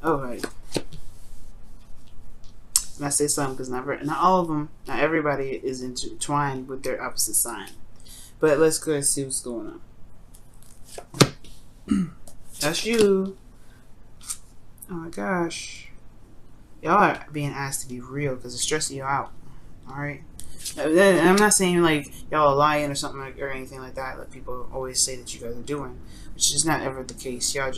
Alright. And I say some because not all of them, not everybody is intertwined with their opposite sign. But let's go and see what's going on. That's you. Oh my gosh. Y'all are being asked to be real because it's stressing you out. Alright? I'm not saying like y'all are lying or something or anything like that. Like people always say that you guys are doing, which is not ever the case. Y'all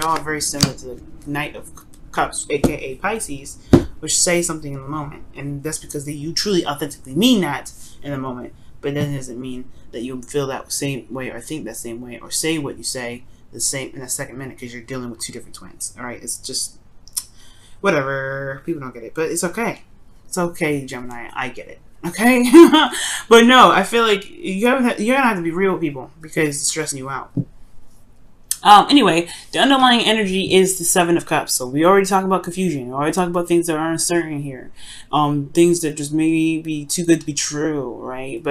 are very similar to the Knight of Cups, aka Pisces, which say something in the moment, and that's because you truly authentically mean that in the moment. But that doesn't mean that you feel that same way or think that same way or say what you say the same in a second minute because you're dealing with two different twins. All right, it's just whatever. People don't get it, but it's okay. It's okay, Gemini. I get it. Okay, but no, I feel like you're gonna have to be real with people because it's stressing you out. Anyway, the underlying energy is the Seven of Cups. So we already talked about confusion. We already talked about things that are uncertain here. Things that just maybe be too good to be true, right?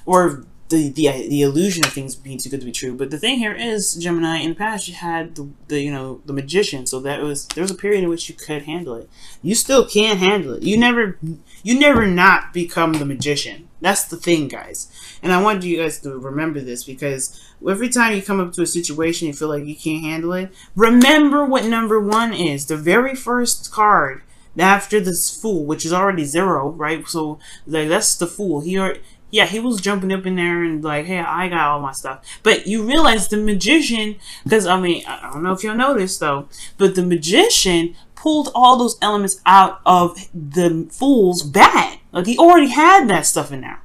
Or the illusion of things being too good to be true. But the thing here is, Gemini, in the past you had the Magician. So there was a period in which you could handle it. You still can handle it. You never not become the Magician. That's the thing, guys. And I want you guys to remember this because every time you come up to a situation you feel like you can't handle it, remember what number 1 is. The very first card after this Fool, which is already 0, right? So like that's the Fool. He was jumping up in there and like, hey, I got all my stuff. But you realize the Magician, because I mean, I don't know if you'll notice though, but the Magician pulled all those elements out of the Fool's bag. Like he already had that stuff in there.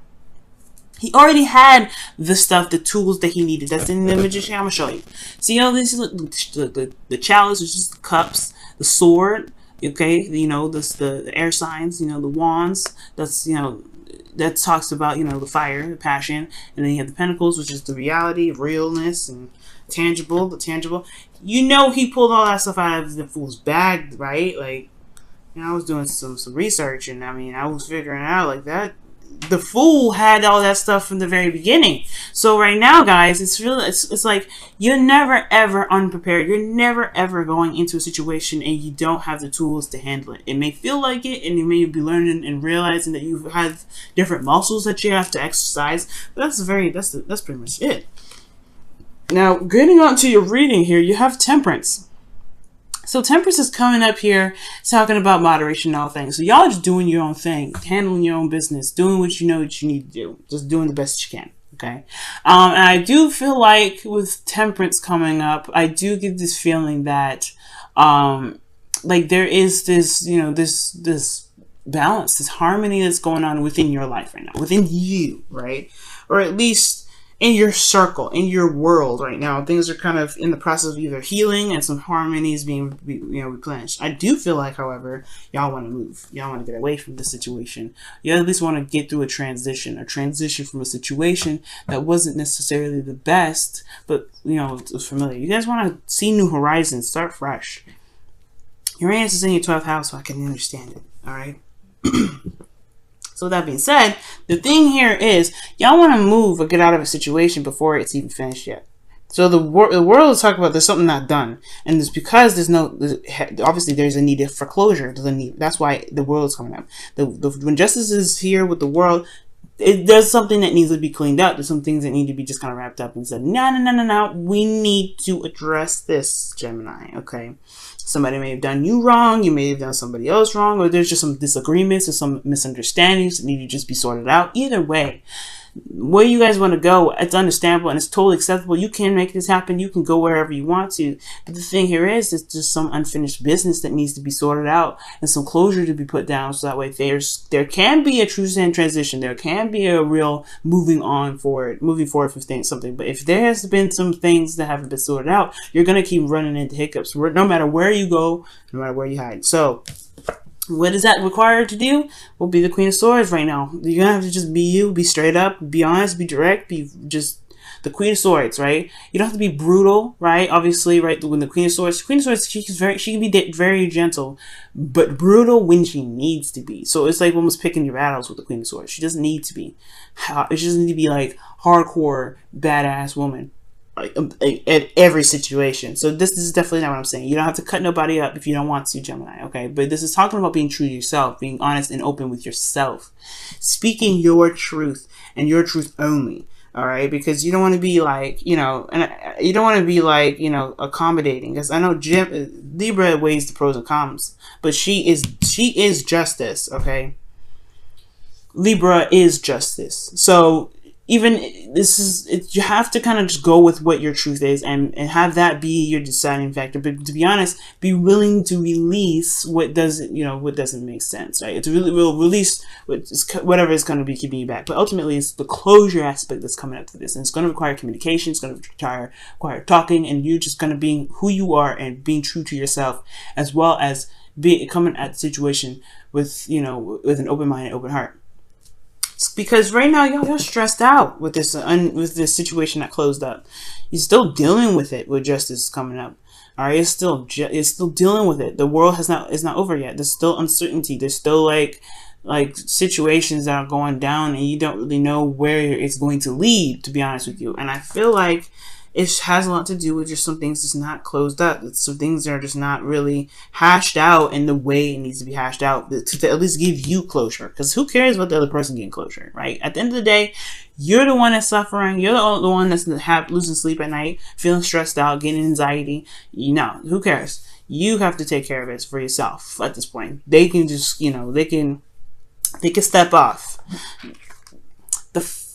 He already had the stuff, the tools that he needed. That's in the Magician. I'm gonna show you. See all this? The chalice, which is the cups, the sword. Okay, the air signs. The wands. That's that talks about the fire, the passion, and then you have the pentacles, which is the reality, realness, and tangible, the tangible. He pulled all that stuff out of the Fool's bag, right? Like, I was doing some research, and I mean, I was figuring out like that. The Fool had all that stuff from the very beginning. So right now, guys, it's like you're never ever unprepared. You're never ever going into a situation and you don't have the tools to handle it. It may feel like it, and you may be learning and realizing that you have different muscles that you have to exercise. But that's pretty much it. Now, getting on to your reading here, you have Temperance. So Temperance is coming up here talking about moderation and all things. So y'all just doing your own thing, handling your own business, doing what you know that you need to do, just doing the best you can. Okay. And I do feel like with Temperance coming up, I do get this feeling that, like there is this, this balance, this harmony that's going on within your life right now, within you, right? Or at least in your circle, in your world right now. Things are kind of in the process of either healing and some harmonies being replenished. I do feel like, however, y'all want to move. Y'all want to get away from the situation. You at least want to get through a transition from a situation that wasn't necessarily the best, but it was familiar. You guys want to see new horizons, start fresh. Uranus is in your 12th house, so I can understand it. All right. So that being said, the thing here is y'all want to move or get out of a situation before it's even finished yet. So the world is talking about there's something not done, and it's because obviously there's a need for closure. That's why the world is coming up. When justice is here with the world, there's something that needs to be cleaned up. There's some things that need to be just kind of wrapped up and said, no. We need to address this, Gemini. Okay. Somebody may have done you wrong, you may have done somebody else wrong, or there's just some disagreements or some misunderstandings that need to just be sorted out. Either way, where you guys want to go, it's understandable and it's totally acceptable. You can make this happen. You can go wherever you want to. But the thing here is, it's just some unfinished business that needs to be sorted out and some closure to be put down. So that way there can be a true transition. There can be a real moving forward for something. But if there has been some things that haven't been sorted out, you're going to keep running into hiccups no matter where you go, no matter where you hide. So what is that required to do? Will be the Queen of Swords right now. You're going to have to just be you, be straight up, be honest, be direct, be just the Queen of Swords, right? You don't have to be brutal, right? Obviously, right, when the Queen of Swords, she can be very gentle, but brutal when she needs to be. So it's like almost picking your battles with the Queen of Swords. She doesn't need to be. She doesn't need to be like hardcore, badass woman. at every situation. So this is definitely not what I'm saying. You don't have to cut nobody up if you don't want to, Gemini, okay? But this is talking about being true to yourself, being honest and open with yourself, speaking your truth and your truth only. All right, because you don't want to be like, you know, and you don't want to be like, you know, accommodating. Because I know Libra weighs the pros and cons, but she is justice. Okay, Libra is justice. So even you have to kind of just go with what your truth is and have that be your deciding factor. But to be honest, be willing to release what doesn't make sense, right? It's really will release whatever is going to be keeping you back. But ultimately, it's the closure aspect that's coming up to this, and it's going to require communication. It's going to require talking, and you're just going to be who you are and being true to yourself, as well as coming at the situation with an open mind and open heart. Because right now y'all stressed out with this situation that closed up. You're still dealing with it with justice coming up. All right, it's still dealing with it. The world is not over yet. There's still uncertainty. There's still like situations that are going down, and you don't really know where it's going to lead. To be honest with you, and I feel like it has a lot to do with just some things that's not closed up. It's some things that are just not really hashed out in the way it needs to be hashed out to at least give you closure. Because who cares about the other person getting closure, right? At the end of the day, you're the one that's suffering. You're the one that's losing sleep at night, feeling stressed out, getting anxiety. Who cares? You have to take care of it for yourself at this point. They can just, they can step off.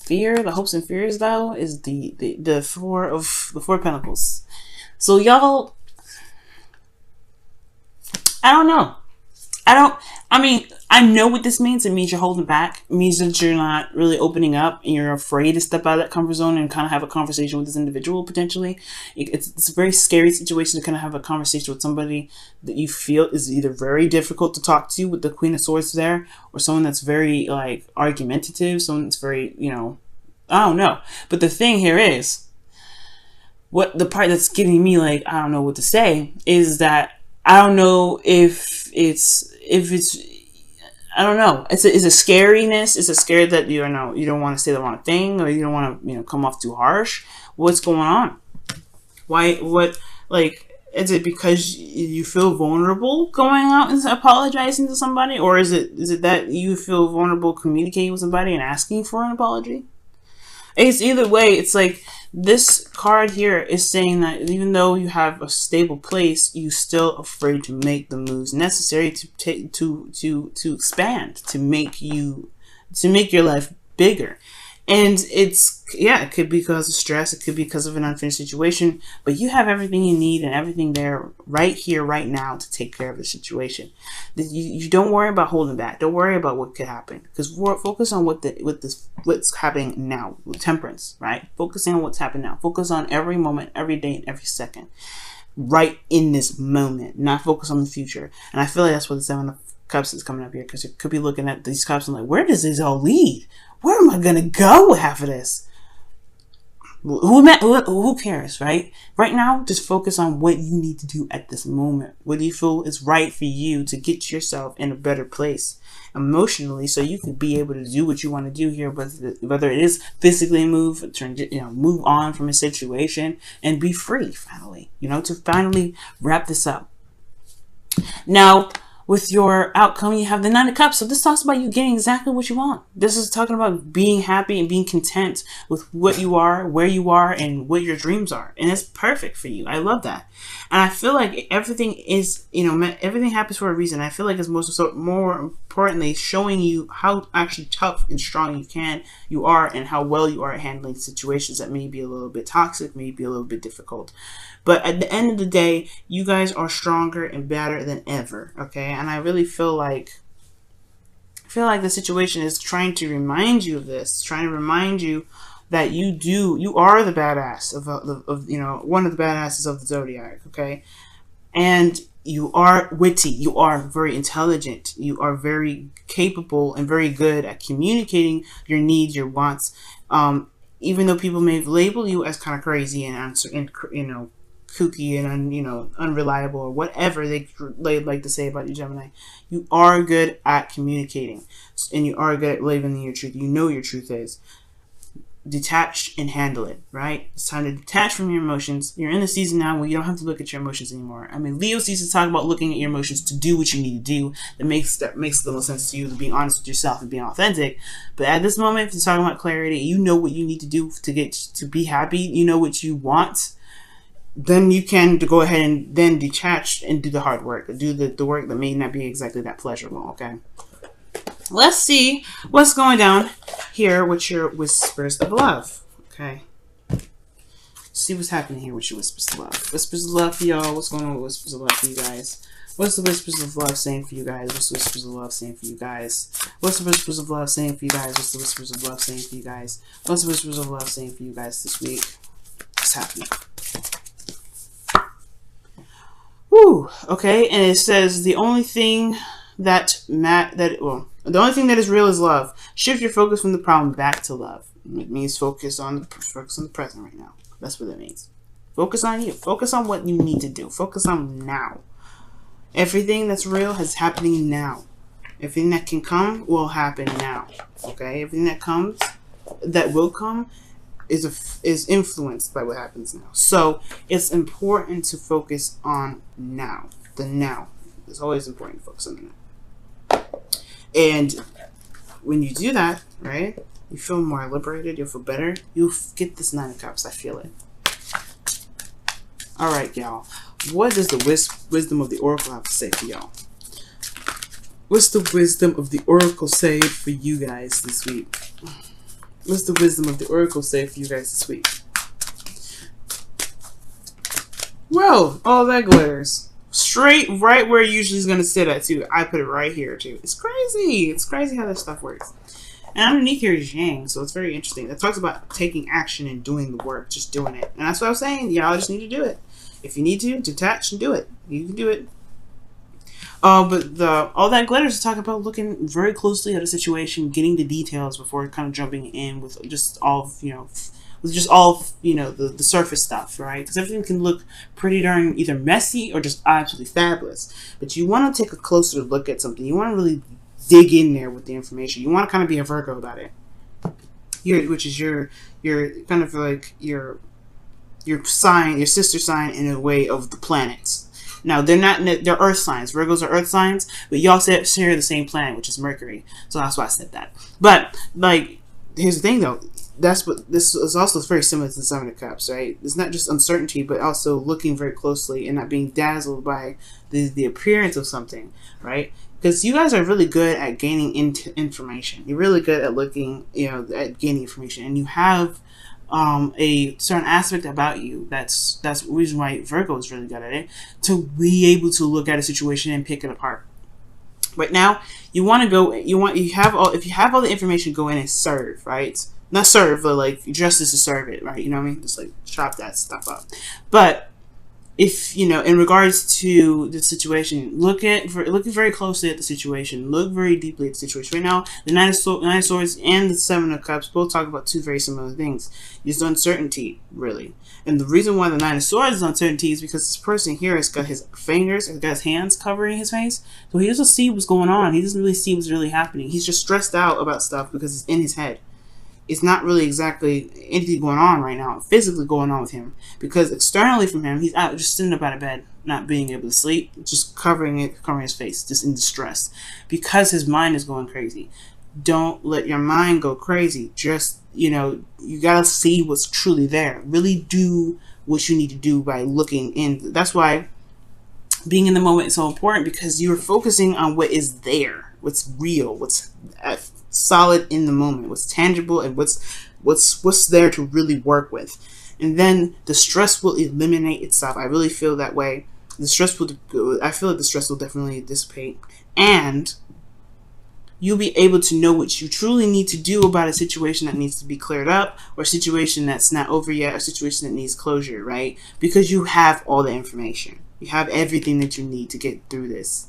The hopes and fears, though, is the four of Pentacles. So y'all, I don't know. I know what this means. It means you're holding back. It means that you're not really opening up and you're afraid to step out of that comfort zone and kind of have a conversation with this individual potentially. It's a very scary situation to kind of have a conversation with somebody that you feel is either very difficult to talk to with the Queen of Swords there, or someone that's very like argumentative, someone that's very, I don't know. But the thing here is, what the part that's getting me like, I don't know what to say, is that I don't know if it's I don't know. It's a scariness. It's a scare that you don't want to say the wrong thing, or you don't want to come off too harsh. What's going on? Why? What? Like, is it because you feel vulnerable going out and apologizing to somebody, or is it that you feel vulnerable communicating with somebody and asking for an apology? It's either way. It's like this card here is saying that even though you have a stable place, you're still afraid to make the moves necessary to expand, to make your life bigger. And it could be because of stress, it could be because of an unfinished situation, but you have everything you need and everything there right here, right now to take care of the situation. You don't worry about holding back. Don't worry about what could happen, because focus on what's happening now with Temperance, right? Focusing on what's happening now. Focus on every moment, every day, and every second, right in this moment, not focus on the future. And I feel like that's what the Seven of Cups is coming up here, because you could be looking at these cups and like, where does this all lead? Where am I going to go with half of this? Who cares, right? Right now, just focus on what you need to do at this moment. What do you feel is right for you to get yourself in a better place emotionally, so you can be able to do what you want to do here, whether it is physically move on from a situation and be free finally, to finally wrap this up. Now, with your outcome, you have the Nine of Cups. So this talks about you getting exactly what you want. This is talking about being happy and being content with what you are, where you are, and what your dreams are. And it's perfect for you. I love that. And I feel like everything is, everything happens for a reason. I feel like it's more importantly showing you how actually tough and strong you are, and how well you are at handling situations that may be a little bit toxic, may be a little bit difficult. But at the end of the day, you guys are stronger and better than ever, okay? And I really feel like the situation is trying to remind you of this, trying to remind you that you are the badass of one of the badasses of the zodiac, okay? And you are witty, you are very intelligent, you are very capable and very good at communicating your needs, your wants. Even though people may label you as kind of crazy and kooky and unreliable, or whatever they like to say about you, Gemini, you are good at communicating, and you are good at living your truth. You know your truth is. detach and handle it, right? It's time to detach from your emotions. You're in a season now where you don't have to look at your emotions anymore. I mean, Leo season talk about looking at your emotions to do what you need to do. That makes the most sense to you, to being honest with yourself and being authentic. But at this moment, if you're talking about clarity, you know what you need to do to get to be happy. You know what you want. Then you can go ahead and then detach and do the hard work, do the work that may not be exactly that pleasurable. Okay. Let's see what's going down here with your whispers of love. Okay. See what's happening here with your whispers of love. Whispers of love for y'all. What's going on with whispers of love for you guys? What's the whispers of love saying for you guys? What's the whispers of love saying for you guys? What's the whispers of love saying for you guys? What's the whispers of love saying for you guys? What's the whispers of love saying for you guys this week? What's happening? Woo. Okay, and it says the only thing the only thing that is real is love. Shift your focus from the problem back to love. It means focus on the present right now. That's what it means. Focus on you. Focus on what you need to do. Focus on now. Everything that's real is happening now. Everything that can come will happen now. Okay? Everything that will come is influenced by what happens now. So it's important to focus on now. The now. It's always important to focus on the now. And when you do that, right, you feel more liberated, you'll feel better. You'll get this 9 of Cups. I feel it. All right, y'all. What does the wisdom of the Oracle have to say for y'all? What's the wisdom of the Oracle say for you guys this week? What's the wisdom of the Oracle say for you guys this week? Well, all that glitters. Straight right where it usually is going to sit at, too. I put it right here, too. It's crazy. It's crazy how this stuff works. And underneath here is Yang, so it's very interesting. It talks about taking action and doing the work, just doing it. And that's what I was saying. Y'all just need to do it. If you need to, detach and do it. You can do it. But all that glitters is talking about looking very closely at a situation, getting the details before kind of jumping in with just all, the surface stuff, right? Because everything can look pretty darn either messy or just absolutely fabulous. But you want to take a closer look at something. You want to really dig in there with the information. You want to kind of be a Virgo about it. Which is your kind of like your sign, your sister sign in a way of the planets. Now, they're earth signs. Virgos are earth signs, but y'all share the same planet, which is Mercury. So that's why I said that. But, like, here's the thing, though. This is also very similar to the 7 of Cups, right? It's not just uncertainty, but also looking very closely and not being dazzled by the appearance of something, right? Because you guys are really good at gaining information. You're really good at looking, at gaining information. And you have a certain aspect about you that's the reason why Virgo is really good at it, to be able to look at a situation and pick it apart. Right now, if you have all the information, go in and serve, right? Not serve, but like justice to serve it, right? You know what I mean? Just like chop that stuff up. But if in regards to the situation, looking very closely at the situation, look very deeply at the situation. Right now, the Nine of Swords and the 7 of Cups both talk about two very similar things. It's uncertainty, really. And the reason why the 9 of Swords is uncertainty is because this person here has got his fingers, has got his hands covering his face, so he doesn't see what's going on. He doesn't really see what's really happening. He's just stressed out about stuff because it's in his head. It's not really exactly anything going on right now, physically going on with him. Because externally from him, he's out just sitting up out of bed, not being able to sleep, just covering his face, just in distress. Because his mind is going crazy. Don't let your mind go crazy. Just, you gotta see what's truly there. Really do what you need to do by looking in. That's why being in the moment is so important, because you're focusing on what is there, what's real, what's solid in the moment, what's tangible, and what's there to really work with. And then the stress will eliminate itself. I really feel that way. I feel like the stress will definitely dissipate, and you'll be able to know what you truly need to do about a situation that needs to be cleared up, or a situation that's not over yet, or a situation that needs closure, right? Because you have all the information. You have everything that you need to get through this.